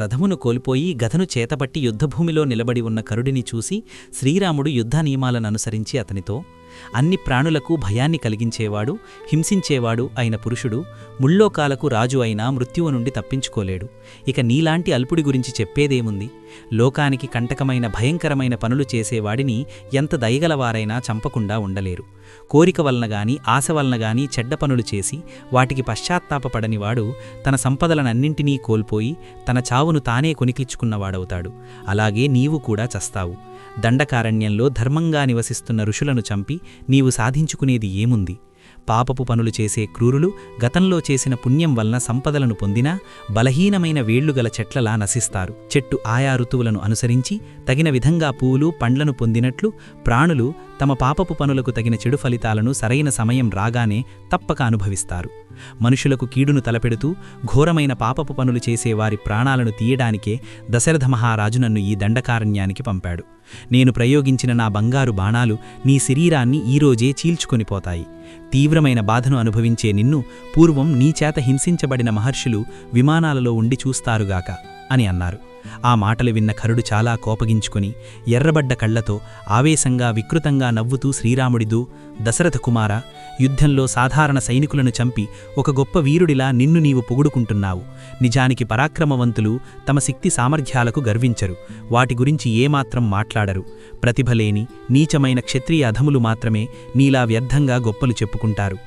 రథమును కోల్పోయి గదను చేతపట్టి యుద్ధభూమిలో నిలబడి ఉన్న కరుడిని చూసి శ్రీరాముడు యుద్ధ నియమాలననుసరించి అతనితో, అన్ని ప్రాణులకు భయాన్ని కలిగించేవాడు, హింసించేవాడు అయిన పురుషుడు ముల్లోకాలకు రాజు అయినా మృత్యువు నుండి తప్పించుకోలేడు. ఇక నీలాంటి అల్పుడి గురించి చెప్పేదేముంది? లోకానికి కంటకమైన భయంకరమైన పనులు చేసేవాడిని ఎంత దయగలవారైనా చంపకుండా ఉండలేరు. కోరిక వలనగాని ఆశ వలనగాని చెడ్డ పనులు చేసి వాటికి పశ్చాత్తాపపడనివాడు తన సంపదలనన్నింటినీ కోల్పోయి తన చావును తానే కొనికిచ్చుకున్నవాడవుతాడు. అలాగే నీవు కూడా చస్తావు. దండకారణ్యంలో ధర్మంగా నివసిస్తున్న ఋషులను చంపి నీవు సాధించుకునేది ఏముంది? పాపపు పనులు చేసే క్రూరులు గతంలో చేసిన పుణ్యం వలన సంపదలను పొందినా బలహీనమైన వేళ్లుగల చెట్లలా నశిస్తారు. చెట్టు ఆయా ఋతువులను అనుసరించి తగిన విధంగా పూలు పండ్లను పొందినట్లు ప్రాణులు తమ పాపపు పనులకు తగిన చెడు ఫలితాలను సరైన సమయం రాగానే తప్పక అనుభవిస్తారు. మనుషులకు కీడును తలపెడుతూ ఘోరమైన పాపపు పనులు చేసే వారి ప్రాణాలను తీయడానికే దశరథ మహారాజు నన్ను ఈ దండకారణ్యానికి పంపాడు. నేను ప్రయోగించిన నా బంగారు బాణాలు నీ శరీరాన్ని ఈరోజే చీల్చుకొనిపోతాయి. తీవ్రమైన బాధను అనుభవించే నిన్ను పూర్వం నీచేత హింసించబడిన మహర్షులు విమానాలలో ఉండి చూస్తారుగాక అని అన్నారు. ఆ మాటలు విన్న ఖరుడు చాలా కోపగించుకుని ఎర్రబడ్డ కళ్లతో ఆవేశంగా వికృతంగా నవ్వుతూ శ్రీరాముడిదో, దశరథ కుమార, యుద్ధంలో సాధారణ సైనికులను చంపి ఒక గొప్ప వీరుడిలా నిన్ను నీవు పొగుడుకుంటున్నావు. నిజానికి పరాక్రమవంతులు తమ శక్తి సామర్థ్యాలకు గర్వించరు. వాటి గురించి ఏమాత్రం మాట్లాడరు. ప్రతిభలేని నీచమైన క్షత్రియ అధములు మాత్రమే నీలా వ్యర్థంగా గొప్పలు చెప్పుకుంటారు.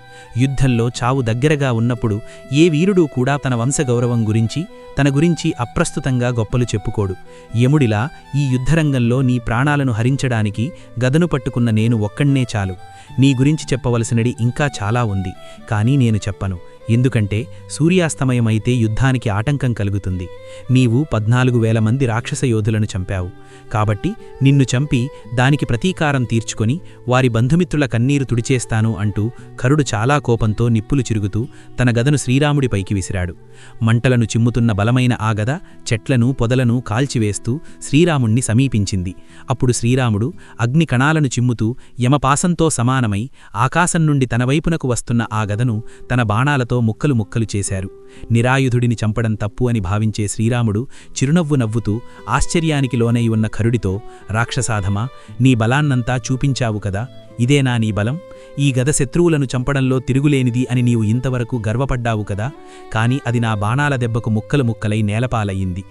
యుద్ధంలో చావు దగ్గరగా ఉన్నప్పుడు ఏ వీరుడూ కూడా తన వంశగౌరవం గురించి తన గురించి అప్రస్తుతంగా గొప్పలు చెప్పుకోడు. యముడిలా ఈ యుద్ధరంగంలో నీ ప్రాణాలను హరించడానికి గదను పట్టుకున్న నేను ఒక్కణ్ణే చాలు. నీ గురించి చెప్పవలసినది ఇంకా చాలా ఉంది, కానీ నేను చెప్పను. ఎందుకంటే సూర్యాస్తమయమైతే యుద్ధానికి ఆటంకం కలుగుతుంది. నీవు 14,000 మంది రాక్షస యోధులను చంపావు. కాబట్టి నిన్ను చంపి దానికి ప్రతీకారం తీర్చుకొని వారి బంధుమిత్రుల కన్నీరు తుడిచేస్తాను అంటూ ఖరుడు చాలా కోపంతో నిప్పులు చిరుగుతూ తన గదను శ్రీరాముడిపైకి విసిరాడు. మంటలను చిమ్ముతున్న బలమైన ఆ గద చెట్లను పొదలను కాల్చివేస్తూ శ్రీరాముణ్ణి సమీపించింది. అప్పుడు శ్రీరాముడు అగ్ని కణాలను చిమ్ముతూ యమపాసంతో సమానమై ఆకాశం నుండి తన వైపునకు వస్తున్న ఆ గదను తన బాణాలతో ముక్కలు ముక్కలు చేశారు. నిరాయుధుడిని చంపడం తప్పు అని భావించే శ్రీరాముడు చిరునవ్వు నవ్వుతూ ఆశ్చర్యానికి లోనై ఉన్న ఖరుడితో, రాక్షసాధమా, నీ బలాన్నంతా చూపించావు కదా, ఇదేనా నీ బలం? ఈ గద శత్రువులను చంపడంలో తిరుగులేనిది అని నీవు ఇంతవరకు గర్వపడ్డావు కదా, కాని అది నా బాణాల దెబ్బకు ముక్కలు ముక్కలై నేలపాలయ్యింది.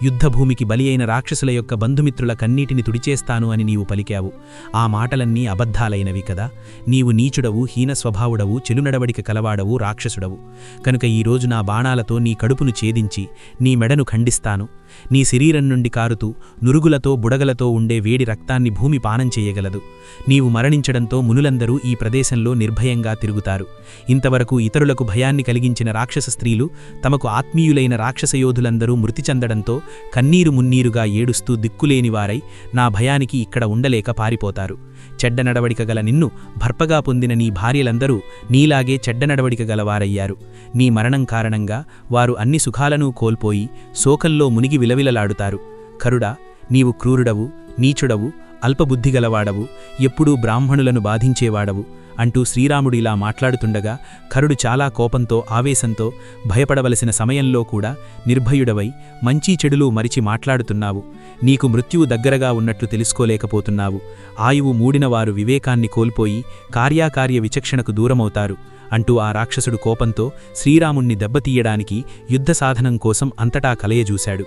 యుద్ధభూమికి బలి అయిన రాక్షసుల యొక్క బంధుమిత్రుల కన్నీటిని తుడిచేస్తాను అని నీవు పలికావు. ఆ మాటలన్నీ అబద్ధాలైనవి కదా. నీవు నీచుడవు, హీనస్వభావుడవు, చెలునడవడిక కలవాడవు, రాక్షసుడవు. కనుక ఈరోజు నా బాణాలతో నీ కడుపును ఛేదించి నీ మెడను ఖండిస్తాను. నీ శరీరం నుండి కారుతూ నురుగులతో బుడగలతో ఉండే వేడి రక్తాన్ని భూమి పానం చేయగలదు. నీవు మరణించడంతో మునులందరూ ఈ ప్రదేశంలో నిర్భయంగా తిరుగుతారు. ఇంతవరకు ఇతరులకు భయాన్ని కలిగించిన రాక్షస స్త్రీలు తమకు ఆత్మీయులైన రాక్షసయోధులందరూ మృతి చెందడంతో కన్నీరు మున్నీరుగా ఏడుస్తూ దిక్కులేనివారై నా భయానికి ఇక్కడ ఉండలేక పారిపోతారు. చెడ్డ నడవడిక గల నిన్ను భర్పగా పొందిన నీ భార్యలందరూ నీలాగే చెడ్డ నడవడిక గలవారయ్యారు. నీ మరణం కారణంగా వారు అన్ని సుఖాలనూ కోల్పోయి శోకంలో మునిగి విలవిలలాడుతారు. ఖరుడా, నీవు క్రూరుడవు, నీచుడవు, అల్పబుద్ధిగలవాడవు, ఎప్పుడూ బ్రాహ్మణులను బాధించేవాడవు అంటూ శ్రీరాముడు ఇలా మాట్లాడుతుండగా ఖరుడు చాలా కోపంతో ఆవేశంతో భయపడవలసిన సమయంలో కూడా నిర్భయుడవై మంచి చెడులు మరిచి మాట్లాడుతున్నావు. నీకు మృత్యువు దగ్గరగా ఉన్నట్లు తెలుసుకోలేకపోతున్నావు. ఆయువు మూడినవారు వివేకాన్ని కోల్పోయి కార్యాకార్య విచక్షణకు దూరమవుతారు అంటూ ఆ రాక్షసుడు కోపంతో శ్రీరాముణ్ణి దెబ్బతీయడానికి యుద్ధ సాధనం కోసం అంతటా కలయజూశాడు.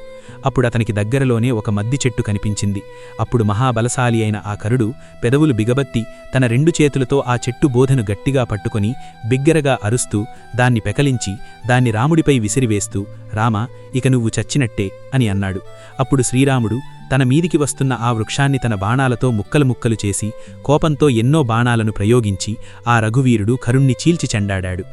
అప్పుడతనికి దగ్గరలోనే ఒక మద్ది చెట్టు కనిపించింది. అప్పుడు మహాబలశాలి అయిన ఆ ఖరుడు పెదవులు బిగబత్తి తన 2 చేతులతో ఆ చెట్టు బోధను గట్టిగా పట్టుకుని బిగ్గరగా అరుస్తూ దాన్ని పెకలించి దాన్ని రాముడిపై విసిరివేస్తూ, రామా, ఇక నువ్వు చచ్చినట్టే అని అన్నాడు. అప్పుడు శ్రీరాముడు తన మీదికి వస్తున్న ఆ వృక్షాన్ని తన బాణాలతో ముక్కలు ముక్కలు చేసి కోపంతో ఎన్నో బాణాలను ప్రయోగించి ఆ రఘువీరుడు ఖరుణ్ణి చీల్చి చెండాడాడు.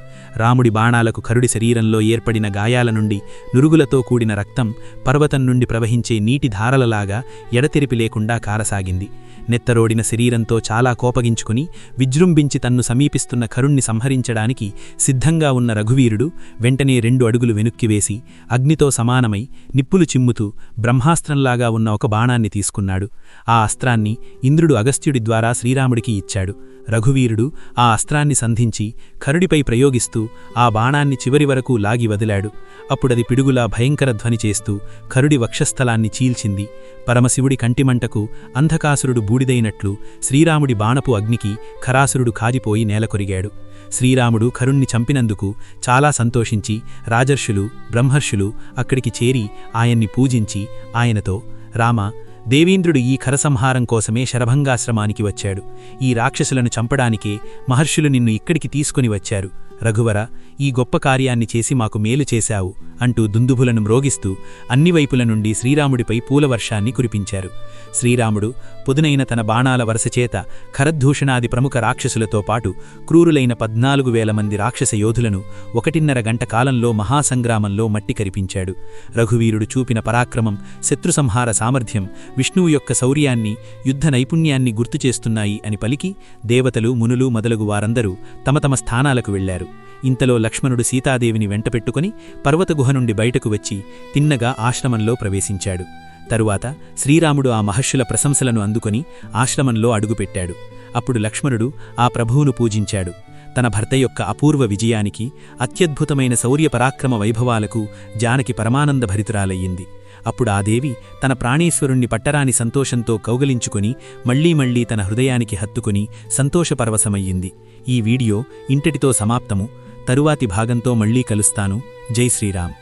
రాముడి బాణాలకు ఖరుడి శరీరంలో ఏర్పడిన గాయాల నుండి నురుగులతో కూడిన రక్తం పర్వతం నుండి ప్రవహించే నీటి ధారలలాగా ఎడతెరిపి లేకుండా కారసాగింది. నెత్తరోడిన శరీరంతో చాలా కోపగించుకుని విజృంభించి తన్ను సమీపిస్తున్న ఖరుణ్ణి సంహరించడానికి సిద్ధంగా ఉన్న రఘువీరుడు వెంటనే 2 అడుగులు వెనుక్కివేసి అగ్నితో సమానమై నిప్పులు చిమ్ముతూ బ్రహ్మాస్త్రంలాగా ఉన్న ఒక బాణాన్ని తీసుకున్నాడు. ఆ అస్త్రాన్ని ఇంద్రుడు అగస్త్యుడి ద్వారా శ్రీరాముడికి ఇచ్చాడు. రఘువీరుడు ఆ అస్త్రాన్ని సంధించి కరుడిపై ప్రయోగిస్తూ ఆ బాణాన్ని చివరి వరకు లాగి వదిలాడు. అప్పుడది పిడుగులా భయంకర ధ్వని చేస్తూ కరుడి వక్షస్థలాన్ని చీల్చింది. పరమశివుడి కంటిమంటకు అంధకాసురుడు బూడిదైనట్లు శ్రీరాముడి బాణపు అగ్నికి ఖరాసురుడు కాజిపోయి నేలకొరిగాడు. శ్రీరాముడు కరుణ్ణి చంపినందుకు చాలా సంతోషించి రాజర్షులు, బ్రహ్మర్షులు అక్కడికి చేరి ఆయన్ని పూజించి ఆయనతో, రామా, దేవీంద్రుడు ఈ ఖరసంహారం కోసమే శరభంగాశ్రమానికి వచ్చాడు. ఈ రాక్షసులను చంపడానికే మహర్షులు నిన్ను ఇక్కడికి తీసుకుని వచ్చారు. రఘువర, ఈ గొప్ప కార్యాన్ని చేసి మాకు మేలు చేశావు అంటూ దుందుభులను మ్రోగిస్తూ అన్ని వైపుల నుండి శ్రీరాముడిపై పూలవర్షాన్ని కురిపించారు. శ్రీరాముడు పుదునైన తన బాణాల వరసచేత ఖరద్దూషణాది ప్రముఖ రాక్షసులతో పాటు క్రూరులైన 14,000 మంది రాక్షస యోధులను 1.5 గంట కాలంలో మహాసంగ్రామంలో మట్టి కరిపించాడు. రఘువీరుడు చూపిన పరాక్రమం, శత్రుసంహార సామర్థ్యం విష్ణువు యొక్క శౌర్యాన్ని, యుద్ధ నైపుణ్యాన్ని గుర్తుచేస్తున్నాయి అని పలికి దేవతలు, మునులు మొదలగు వారందరూ తమ తమ స్థానాలకు వెళ్లారు. ఇంతలో లక్ష్మణుడు సీతాదేవిని వెంటపెట్టుకుని పర్వతగుహ నుండి బయటకు వచ్చి తిన్నగా ఆశ్రమంలో ప్రవేశించాడు. తరువాత శ్రీరాముడు ఆ మహర్షుల ప్రశంసలను అందుకొని ఆశ్రమంలో అడుగుపెట్టాడు. అప్పుడు లక్ష్మణుడు ఆ ప్రభువును పూజించాడు. తన భర్త యొక్క అపూర్వ విజయానికి, అత్యద్భుతమైన శౌర్య పరాక్రమ వైభవాలకు జానకి పరమానందభరితురాలయ్యింది. అప్పుడు ఆ దేవి తన ప్రాణేశ్వరుణ్ణి పట్టరాని సంతోషంతో కౌగలించుకుని మళ్లీ తన హృదయానికి హత్తుకుని సంతోషపరవశమయ్యింది. ఈ వీడియో ఇంతటితో సమాప్తము. తరువాతి భాగంతో మళ్లీ కలుస్తాను. జై శ్రీరామ్.